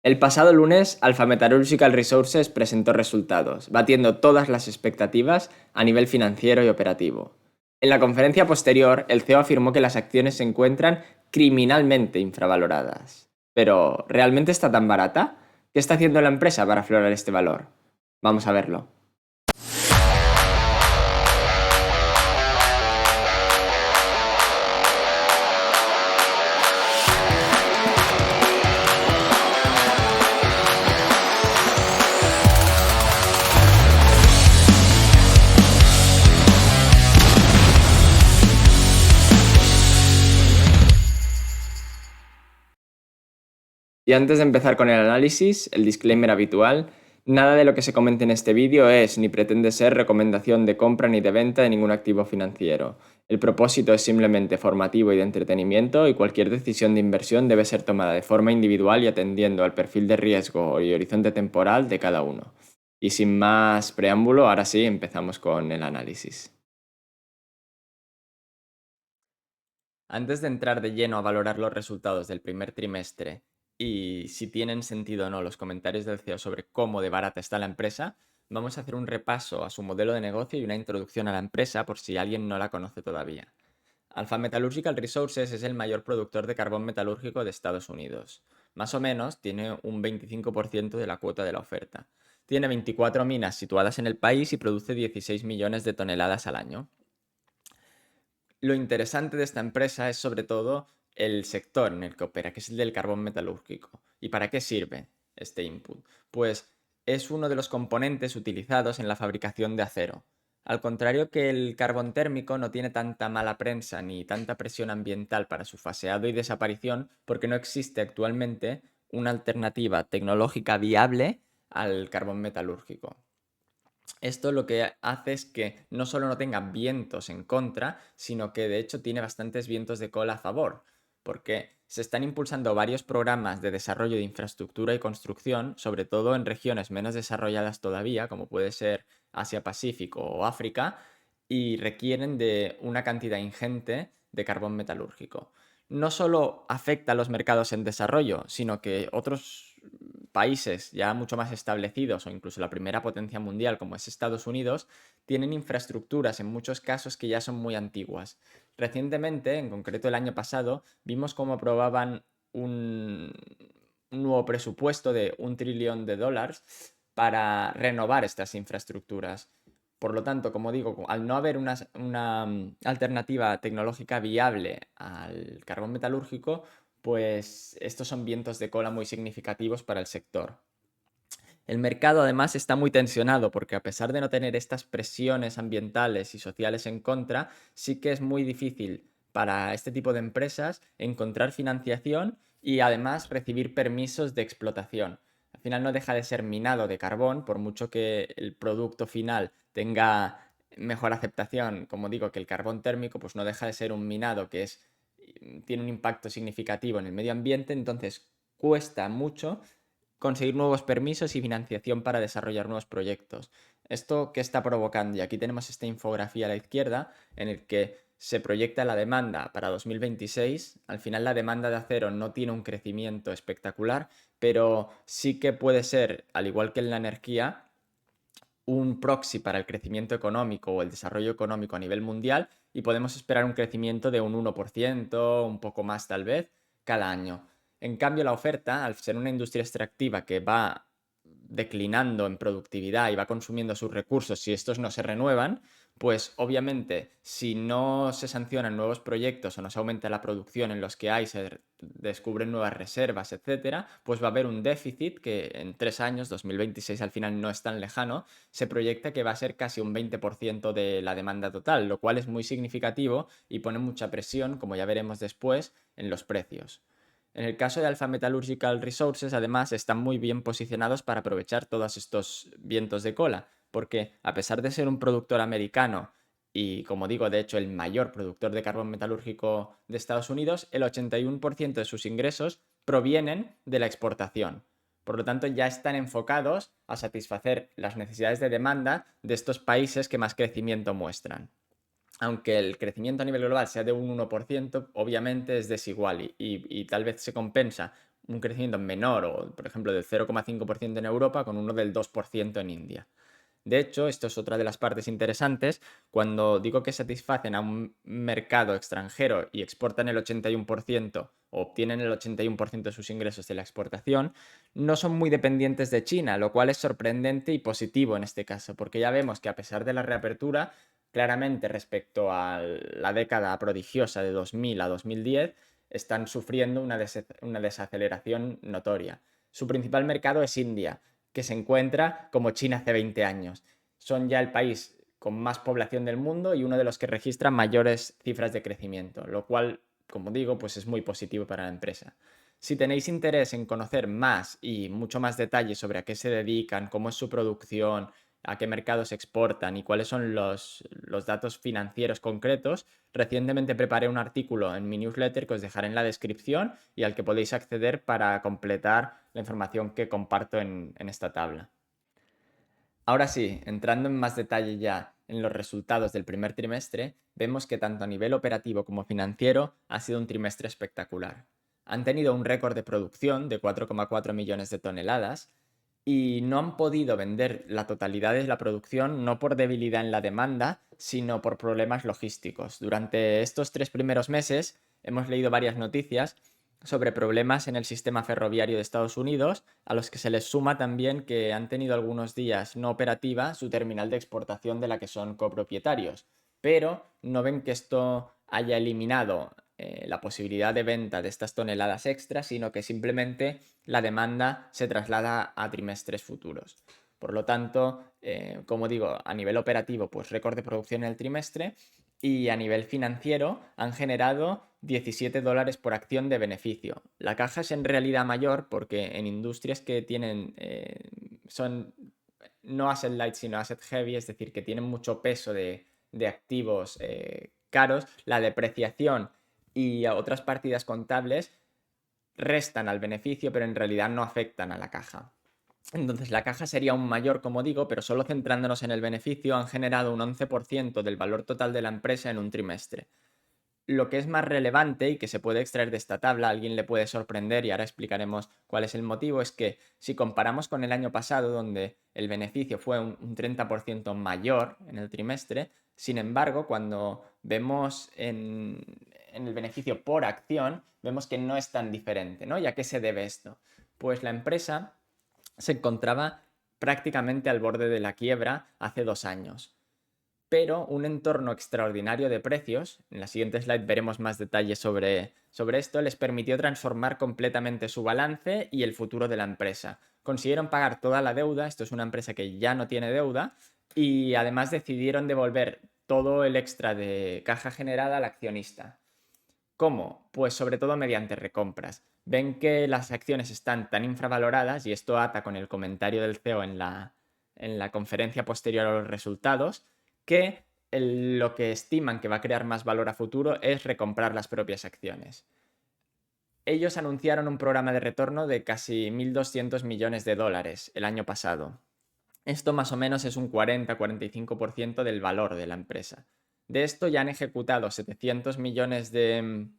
El pasado lunes, Alpha Metallurgical Resources presentó resultados, batiendo todas las expectativas a nivel financiero y operativo. En la conferencia posterior, el CEO afirmó que las acciones se encuentran criminalmente infravaloradas. Pero, ¿realmente está tan barata? ¿Qué está haciendo la empresa para aflorar este valor? Vamos a verlo. Y antes de empezar con el análisis, el disclaimer habitual, nada de lo que se comente en este vídeo es ni pretende ser recomendación de compra ni de venta de ningún activo financiero. El propósito es simplemente formativo y de entretenimiento y cualquier decisión de inversión debe ser tomada de forma individual y atendiendo al perfil de riesgo y horizonte temporal de cada uno. Y sin más preámbulo, ahora sí empezamos con el análisis. Antes de entrar de lleno a valorar los resultados del primer trimestre y si tienen sentido o no los comentarios del CEO sobre cómo de barata está la empresa, vamos a hacer un repaso a su modelo de negocio y una introducción a la empresa por si alguien no la conoce todavía. Alpha Metallurgical Resources es el mayor productor de carbón metalúrgico de Estados Unidos. Más o menos tiene un 25% de la cuota de la oferta. Tiene 24 minas situadas en el país y produce 16 millones de toneladas al año. Lo interesante de esta empresa es sobre todo el sector en el que opera, que es el del carbón metalúrgico. ¿Y para qué sirve este input? Pues es uno de los componentes utilizados en la fabricación de acero. Al contrario que el carbón térmico no tiene tanta mala prensa ni tanta presión ambiental para su faseado y desaparición porque no existe actualmente una alternativa tecnológica viable al carbón metalúrgico. Esto lo que hace es que no solo no tenga vientos en contra, sino que de hecho tiene bastantes vientos de cola a favor, porque se están impulsando varios programas de desarrollo de infraestructura y construcción, sobre todo en regiones menos desarrolladas todavía, como puede ser Asia-Pacífico o África, y requieren de una cantidad ingente de carbón metalúrgico. No solo afecta a los mercados en desarrollo, sino que otros países ya mucho más establecidos o incluso la primera potencia mundial como es Estados Unidos, tienen infraestructuras en muchos casos que ya son muy antiguas. Recientemente, en concreto el año pasado, vimos cómo aprobaban un nuevo presupuesto de $1 trillón para renovar estas infraestructuras. Por lo tanto, como digo, al no haber una alternativa tecnológica viable al carbón metalúrgico, pues estos son vientos de cola muy significativos para el sector. El mercado además está muy tensionado porque a pesar de no tener estas presiones ambientales y sociales en contra, sí que es muy difícil para este tipo de empresas encontrar financiación y además recibir permisos de explotación. Al final no deja de ser minado de carbón, por mucho que el producto final tenga mejor aceptación, como digo, que el carbón térmico, pues no deja de ser un minado que tiene un impacto significativo en el medio ambiente, entonces cuesta mucho conseguir nuevos permisos y financiación para desarrollar nuevos proyectos. ¿Esto qué está provocando? Y aquí tenemos esta infografía a la izquierda en el que se proyecta la demanda para 2026. Al final la demanda de acero no tiene un crecimiento espectacular, pero sí que puede ser, al igual que en la energía, un proxy para el crecimiento económico o el desarrollo económico a nivel mundial y podemos esperar un crecimiento de un 1%, un poco más tal vez, cada año. En cambio, la oferta, al ser una industria extractiva que va declinando en productividad y va consumiendo sus recursos si estos no se renuevan, pues obviamente si no se sancionan nuevos proyectos o no se aumenta la producción en los que hay, se descubren nuevas reservas, etcétera, pues va a haber un déficit que en 3 años, 2026 al final no es tan lejano, se proyecta que va a ser casi un 20% de la demanda total, lo cual es muy significativo y pone mucha presión, como ya veremos después, en los precios. En el caso de Alpha Metallurgical Resources, además, están muy bien posicionados para aprovechar todos estos vientos de cola, porque a pesar de ser un productor americano y, como digo, de hecho, el mayor productor de carbón metalúrgico de Estados Unidos, el 81% de sus ingresos provienen de la exportación. Por lo tanto, ya están enfocados a satisfacer las necesidades de demanda de estos países que más crecimiento muestran. Aunque el crecimiento a nivel global sea de un 1%, obviamente es desigual y tal vez se compensa un crecimiento menor, o por ejemplo del 0,5% en Europa con uno del 2% en India. De hecho, esto es otra de las partes interesantes. Cuando digo que satisfacen a un mercado extranjero y exportan el 81% o obtienen el 81% de sus ingresos de la exportación, no son muy dependientes de China, lo cual es sorprendente y positivo en este caso, porque ya vemos que a pesar de la reapertura, claramente respecto a la década prodigiosa de 2000 a 2010, están sufriendo una desaceleración notoria. Su principal mercado es India, que se encuentra como China hace 20 años. Son ya el país con más población del mundo y uno de los que registra mayores cifras de crecimiento, lo cual, como digo, pues es muy positivo para la empresa. Si tenéis interés en conocer más y mucho más detalles sobre a qué se dedican, cómo es su producción, a qué mercados exportan y cuáles son los datos financieros concretos, recientemente preparé un artículo en mi newsletter que os dejaré en la descripción y al que podéis acceder para completar la información que comparto en esta tabla. Ahora sí, entrando en más detalle ya en los resultados del primer trimestre, vemos que tanto a nivel operativo como financiero ha sido un trimestre espectacular. Han tenido un récord de producción de 4,4 millones de toneladas y no han podido vender la totalidad de la producción no por debilidad en la demanda, sino por problemas logísticos. Durante estos 3 primeros meses hemos leído varias noticias sobre problemas en el sistema ferroviario de Estados Unidos, a los que se les suma también que han tenido algunos días no operativa su terminal de exportación de la que son copropietarios, pero no ven que esto haya eliminado la posibilidad de venta de estas toneladas extras, sino que simplemente la demanda se traslada a trimestres futuros. Por lo tanto, como digo, a nivel operativo, pues récord de producción en el trimestre y a nivel financiero han generado $17 por acción de beneficio. La caja es en realidad mayor porque en industrias que tienen, son no asset light, sino asset heavy, es decir, que tienen mucho peso de activos caros, la depreciación y otras partidas contables restan al beneficio, pero en realidad no afectan a la caja. Entonces la caja sería aún mayor, como digo, pero solo centrándonos en el beneficio han generado un 11% del valor total de la empresa en un trimestre. Lo que es más relevante y que se puede extraer de esta tabla, a alguien le puede sorprender y ahora explicaremos cuál es el motivo, es que si comparamos con el año pasado, donde el beneficio fue un 30% mayor en el trimestre, sin embargo, cuando vemos en el beneficio por acción, vemos que no es tan diferente, ¿no? ¿Y a qué se debe esto? Pues la empresa se encontraba prácticamente al borde de la quiebra hace 2 años. Pero un entorno extraordinario de precios, en la siguiente slide veremos más detalles sobre esto, les permitió transformar completamente su balance y el futuro de la empresa. Consiguieron pagar toda la deuda, esto es una empresa que ya no tiene deuda, y además decidieron devolver todo el extra de caja generada al accionista. ¿Cómo? Pues sobre todo mediante recompras. Ven que las acciones están tan infravaloradas, y esto ata con el comentario del CEO en la conferencia posterior a los resultados, que lo que estiman que va a crear más valor a futuro es recomprar las propias acciones. Ellos anunciaron un programa de retorno de casi 1.200 millones de dólares el año pasado. Esto más o menos es un 40-45% del valor de la empresa. De esto ya han ejecutado 700 millones de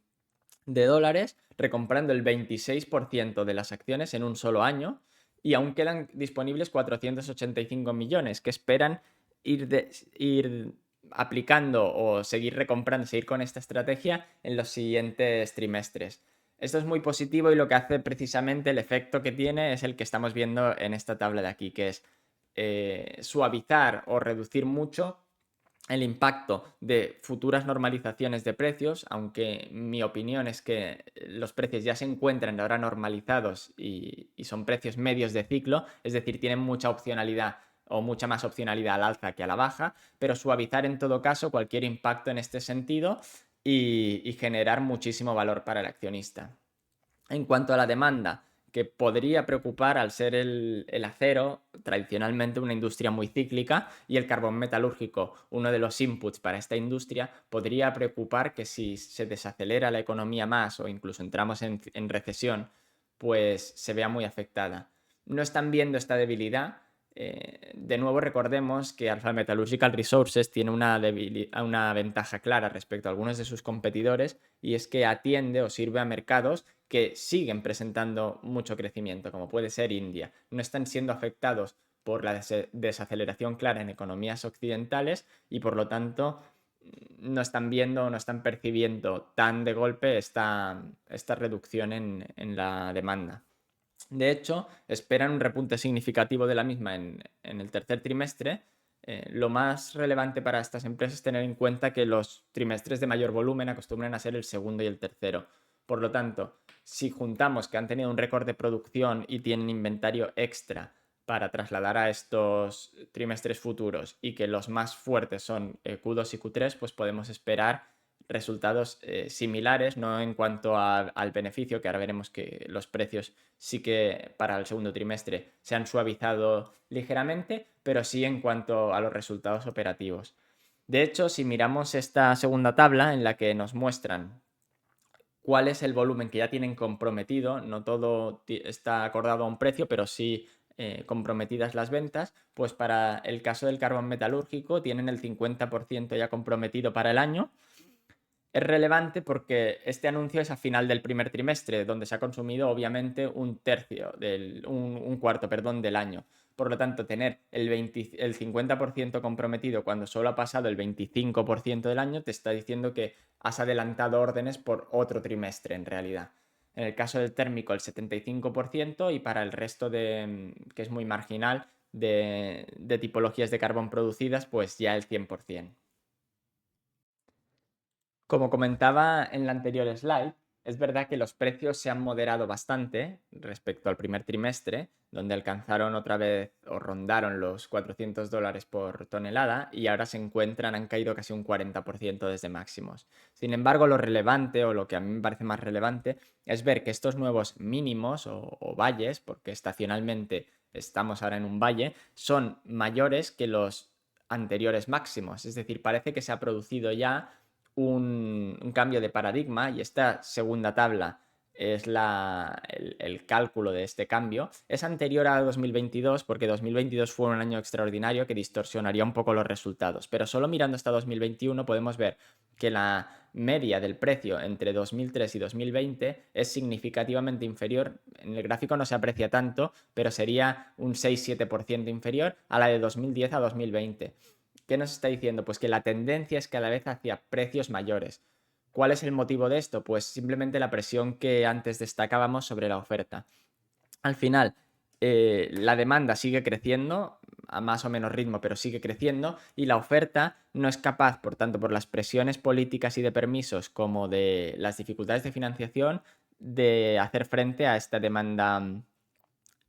dólares, recomprando el 26% de las acciones en un solo año, y aún quedan disponibles 485 millones que esperan ir aplicando o seguir recomprando, seguir con esta estrategia en los siguientes trimestres. Esto es muy positivo y lo que hace precisamente el efecto que tiene es el que estamos viendo en esta tabla de aquí, que es suavizar o reducir mucho el impacto de futuras normalizaciones de precios, aunque mi opinión es que los precios ya se encuentran ahora normalizados y son precios medios de ciclo, es decir, tienen mucha opcionalidad o mucha más opcionalidad al alza que a la baja, pero suavizar en todo caso cualquier impacto en este sentido y generar muchísimo valor para el accionista. En cuanto a la demanda, que podría preocupar al ser el acero, tradicionalmente una industria muy cíclica, y el carbón metalúrgico, uno de los inputs para esta industria, podría preocupar que si se desacelera la economía más o incluso entramos en recesión, pues se vea muy afectada. No están viendo esta debilidad, De nuevo recordemos que Alpha Metallurgical Resources tiene una ventaja clara respecto a algunos de sus competidores, y es que atiende o sirve a mercados que siguen presentando mucho crecimiento, como puede ser India. No están siendo afectados por la desaceleración clara en economías occidentales y por lo tanto no están viendo, no están percibiendo tan de golpe esta reducción en la demanda. De hecho, esperan un repunte significativo de la misma en el tercer trimestre. Lo más relevante para estas empresas es tener en cuenta que los trimestres de mayor volumen acostumbran a ser el segundo y el tercero. Por lo tanto, si juntamos que han tenido un récord de producción y tienen inventario extra para trasladar a estos trimestres futuros y que los más fuertes son Q2 y Q3, pues podemos esperar resultados similares, no en cuanto al beneficio, que ahora veremos que los precios sí que para el segundo trimestre se han suavizado ligeramente, pero sí en cuanto a los resultados operativos. De hecho, si miramos esta segunda tabla en la que nos muestran cuál es el volumen que ya tienen comprometido, no todo está acordado a un precio, pero sí comprometidas las ventas, pues para el caso del carbón metalúrgico tienen el 50% ya comprometido para el año. Es relevante porque este anuncio es a final del primer trimestre, donde se ha consumido obviamente un cuarto, perdón, del año. Por lo tanto, tener el 50% comprometido cuando solo ha pasado el 25% del año te está diciendo que has adelantado órdenes por otro trimestre en realidad. En el caso del térmico el 75% y para el resto que es muy marginal, de tipologías de carbón producidas, pues ya el 100%. Como comentaba en la anterior slide, es verdad que los precios se han moderado bastante respecto al primer trimestre, donde alcanzaron otra vez o rondaron los $400 por tonelada y ahora se encuentran, han caído casi un 40% desde máximos. Sin embargo, lo relevante o lo que a mí me parece más relevante es ver que estos nuevos mínimos o valles, porque estacionalmente estamos ahora en un valle, son mayores que los anteriores máximos. Es decir, parece que se ha producido ya un cambio de paradigma y esta segunda tabla es el cálculo de este cambio. Es anterior a 2022 porque 2022 fue un año extraordinario que distorsionaría un poco los resultados, pero solo mirando hasta 2021 podemos ver que la media del precio entre 2003 y 2020 es significativamente inferior. En el gráfico no se aprecia tanto, pero sería un 6-7% inferior a la de 2010 a 2020. ¿Qué nos está diciendo? Pues que la tendencia es cada vez hacia precios mayores. ¿Cuál es el motivo de esto? Pues simplemente la presión que antes destacábamos sobre la oferta. Al final, la demanda sigue creciendo a más o menos ritmo, pero sigue creciendo, y la oferta no es capaz, por tanto, por las presiones políticas y de permisos como de las dificultades de financiación, de hacer frente a esta demanda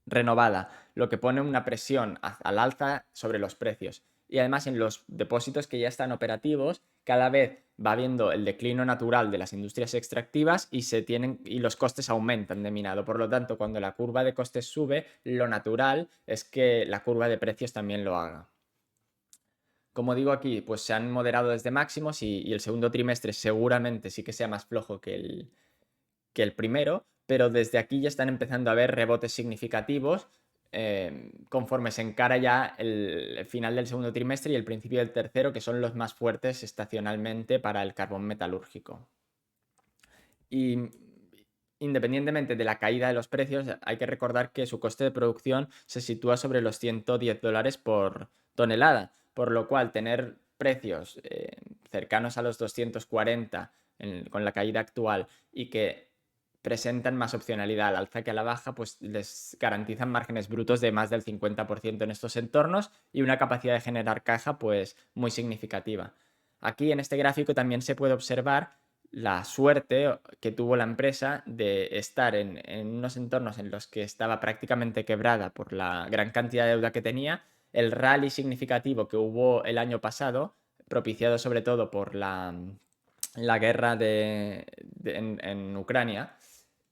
renovada, lo que pone una presión al alza sobre los precios. Y además en los depósitos que ya están operativos, cada vez va habiendo el declino natural de las industrias extractivas y los costes aumentan de minado. Por lo tanto, cuando la curva de costes sube, lo natural es que la curva de precios también lo haga. Como digo aquí, pues se han moderado desde máximos y el segundo trimestre seguramente sí que sea más flojo que el primero, pero desde aquí ya están empezando a haber rebotes significativos conforme se encara ya el final del segundo trimestre y el principio del tercero, que son los más fuertes estacionalmente para el carbón metalúrgico. Y independientemente de la caída de los precios, hay que recordar que su coste de producción se sitúa sobre los $110 por tonelada, por lo cual tener precios cercanos a los 240 con la caída actual y que presentan más opcionalidad al alza que a la baja, pues les garantizan márgenes brutos de más del 50% en estos entornos y una capacidad de generar caja pues muy significativa. Aquí en este gráfico también se puede observar la suerte que tuvo la empresa de estar en unos entornos en los que estaba prácticamente quebrada por la gran cantidad de deuda que tenía, el rally significativo que hubo el año pasado, propiciado sobre todo por la guerra en Ucrania,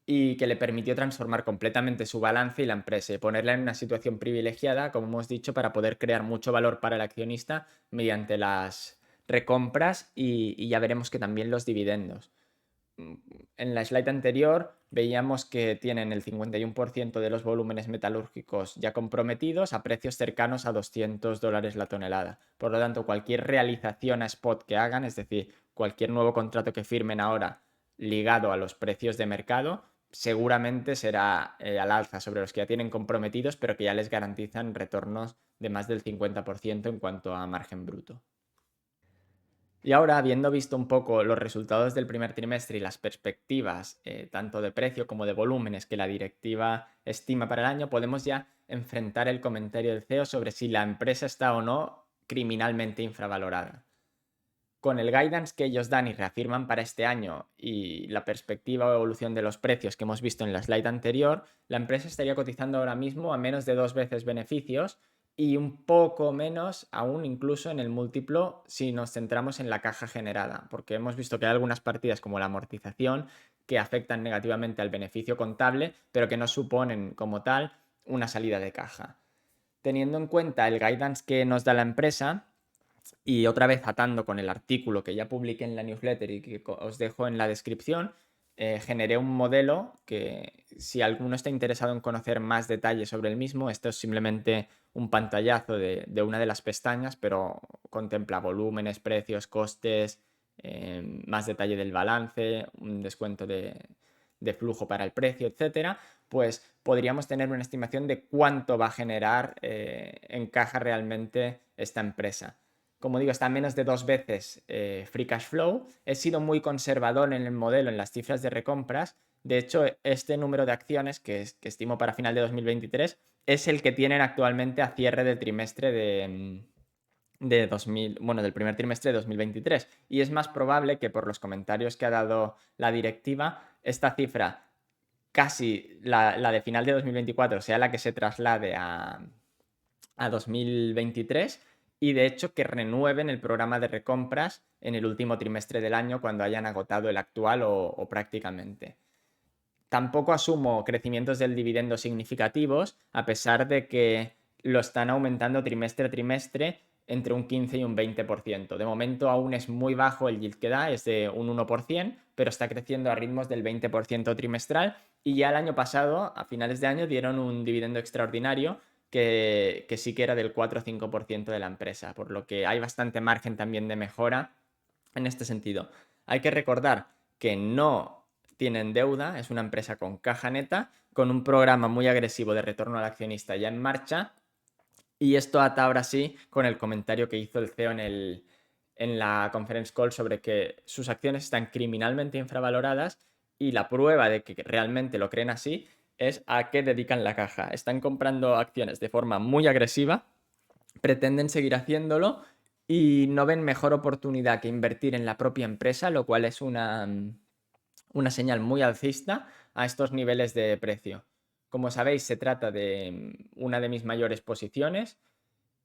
y que le permitió transformar completamente su balance y la empresa y ponerla en una situación privilegiada, como hemos dicho, para poder crear mucho valor para el accionista mediante las recompras y ya veremos que también los dividendos. en la slide anterior veíamos que tienen el 51% de los volúmenes metalúrgicos ya comprometidos a precios cercanos a $200 la tonelada. Por lo tanto, cualquier realización a spot que hagan, es decir, cualquier nuevo contrato que firmen ahora ligado a los precios de mercado, seguramente será al alza sobre los que ya tienen comprometidos, pero que ya les garantizan retornos de más del 50% en cuanto a margen bruto. Y ahora, habiendo visto un poco los resultados del primer trimestre y las perspectivas, tanto de precio como de volúmenes que la directiva estima para el año, podemos ya enfrentar el comentario del CEO sobre si la empresa está o no criminalmente infravalorada. Con el guidance que ellos dan y reafirman para este año y la perspectiva o evolución de los precios que hemos visto en la slide anterior, la empresa estaría cotizando ahora mismo a menos de 2 veces beneficios y un poco menos aún incluso en el múltiplo si nos centramos en la caja generada, porque hemos visto que hay algunas partidas como la amortización que afectan negativamente al beneficio contable, pero que no suponen como tal una salida de caja. Teniendo en cuenta el guidance que nos da la empresa, y otra vez atando con el artículo que ya publiqué en la newsletter y que os dejo en la descripción, generé un modelo que si alguno está interesado en conocer más detalles sobre el mismo, esto es simplemente un pantallazo de una de las pestañas, pero contempla volúmenes, precios, costes, más detalle del balance, un descuento de flujo para el precio, etcétera, pues podríamos tener una estimación de cuánto va a generar en caja realmente esta empresa. Como digo, está a menos de 2 veces free cash flow. He sido muy conservador en el modelo, en las cifras de recompras. De hecho, este número de acciones que estimo para final de 2023 es el que tienen actualmente a cierre del trimestre del primer trimestre de 2023. Y es más probable que por los comentarios que ha dado la directiva, esta cifra casi la de final de 2024 sea la que se traslade a 2023 y de hecho que renueven el programa de recompras en el último trimestre del año cuando hayan agotado el actual o prácticamente. Tampoco asumo crecimientos del dividendo significativos, a pesar de que lo están aumentando trimestre a trimestre entre un 15 y un 20%. De momento aún es muy bajo el yield que da, es de un 1%, pero está creciendo a ritmos del 20% trimestral y ya el año pasado, a finales de año, dieron un dividendo extraordinario que sí que era del 4 o 5% de la empresa, por lo que hay bastante margen también de mejora en este sentido. Hay que recordar que no tienen deuda, es una empresa con caja neta, con un programa muy agresivo de retorno al accionista ya en marcha. Y esto ata ahora sí con el comentario que hizo el CEO en la conference call sobre que sus acciones están criminalmente infravaloradas y la prueba de que realmente lo creen así es a qué dedican la caja. Están comprando acciones de forma muy agresiva, pretenden seguir haciéndolo y no ven mejor oportunidad que invertir en la propia empresa, lo cual es una señal muy alcista a estos niveles de precio. Como sabéis, se trata de una de mis mayores posiciones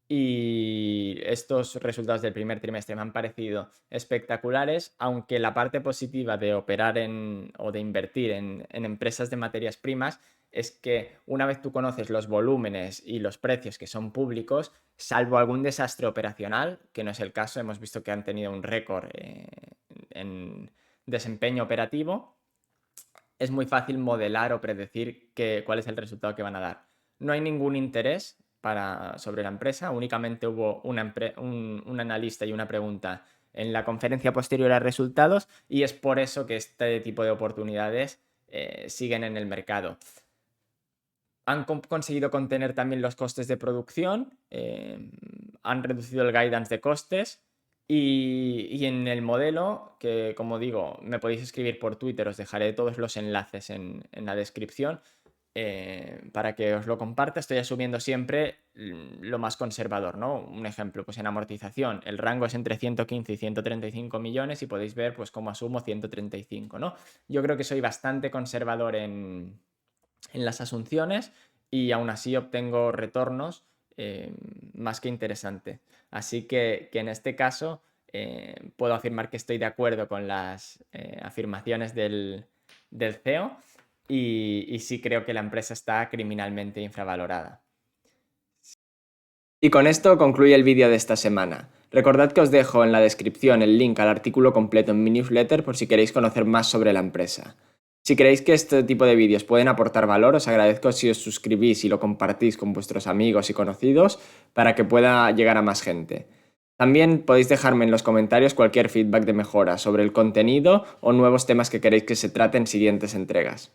y estos resultados del primer trimestre me han parecido espectaculares, aunque la parte positiva de operar o de invertir en empresas de materias primas es que una vez tú conoces los volúmenes y los precios que son públicos, salvo algún desastre operacional, que no es el caso, hemos visto que han tenido un récord en desempeño operativo, es muy fácil modelar o predecir cuál es el resultado que van a dar. No hay ningún interés sobre la empresa, únicamente hubo un analista y una pregunta en la conferencia posterior a resultados y es por eso que este tipo de oportunidades siguen en el mercado. Han conseguido contener también los costes de producción, han reducido el guidance de costes y en el modelo, que como digo, me podéis escribir por Twitter, os dejaré todos los enlaces en la descripción para que os lo comparta. Estoy asumiendo siempre lo más conservador, ¿no? Un ejemplo, pues en amortización, el rango es entre 115 y 135 millones y podéis ver pues cómo asumo 135, ¿no? Yo creo que soy bastante conservador en las asunciones y aún así obtengo retornos más que interesantes. Así que en este caso puedo afirmar que estoy de acuerdo con las afirmaciones del CEO y sí creo que la empresa está criminalmente infravalorada. Y con esto concluye el vídeo de esta semana. Recordad que os dejo en la descripción el link al artículo completo en mi newsletter por si queréis conocer más sobre la empresa. Si creéis que este tipo de vídeos pueden aportar valor, os agradezco si os suscribís y lo compartís con vuestros amigos y conocidos para que pueda llegar a más gente. También podéis dejarme en los comentarios cualquier feedback de mejora sobre el contenido o nuevos temas que queréis que se traten en siguientes entregas.